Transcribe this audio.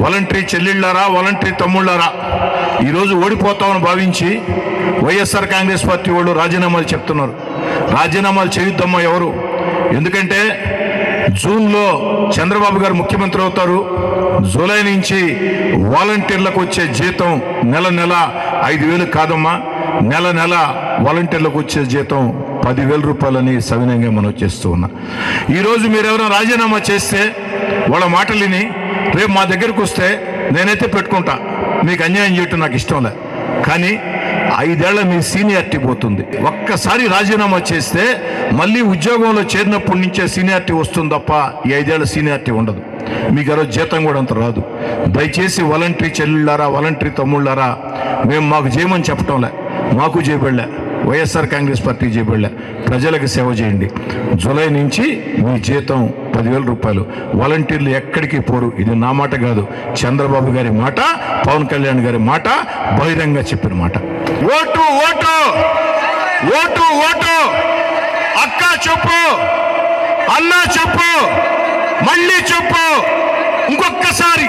Voluntary చెల్లెళ్ళారా, voluntary తమ్ముళ్ళారా, ఈరోజు ఓడిపోతామని భావించి YSR Congress party వాళ్ళు రాజీనామాలు చెప్తున్నారు. రాజీనామాలు చేయొద్దమ్మా ఎవరు. ఎందుకంటే జూన్లో చంద్రబాబు గారు ముఖ్యమంత్రి అవుతారు. జూలై నుంచి వాలంటీర్లకు వచ్చే జీతం నెల 5,000 కాదమ్మా, నెల వాలంటీర్లకు వచ్చే జీతం 10,000 రూపాయలని సవినయంగా మనం చేస్తూ ఉన్నా. ఈరోజు మీరు ఎవరైనా రాజీనామా చేస్తే వాళ్ళ మాటలు విని రేపు మా దగ్గరకు వస్తే నేనైతే పెట్టుకుంటా, మీకు అన్యాయం చేయటం నాకు ఇష్టం లే, కానీ 5 ఏళ్ల మీ సీనియారిటీ పోతుంది. ఒక్కసారి రాజీనామా చేస్తే మళ్ళీ ఉద్యోగంలో చేరినప్పటి నుంచే సీనియారిటీ వస్తుంది తప్ప ఈ 5 ఏళ్ల సీనియారిటీ ఉండదు. మీకు ఆ రోజు జీతం కూడా అంత రాదు. దయచేసి వాలంటరీ చెల్లెళ్ళారా, వాలంటరీ తమ్ముళ్ళారా, మేము మాకు చేయమని చెప్పటంలే, మాకు చేయబడలే, వైఎస్ఆర్ కాంగ్రెస్ పార్టీకి చేయబడలే, ప్రజలకు సేవ చేయండి. జూలై నుంచి మీ జీతం 10,000 రూపాయలు. వాలంటీర్లు ఎక్కడికి పోరు. ఇది నా మాట కాదు, చంద్రబాబు గారి మాట, పవన్ కళ్యాణ్ గారి మాట, బహిరంగ చెప్పిన మాట. ఓటు ఓటు ఓటు ఓటు, అక్క చెప్పు, అన్నా చెప్పు, మళ్ళీ చెప్పు, ఇంకొక్కసారి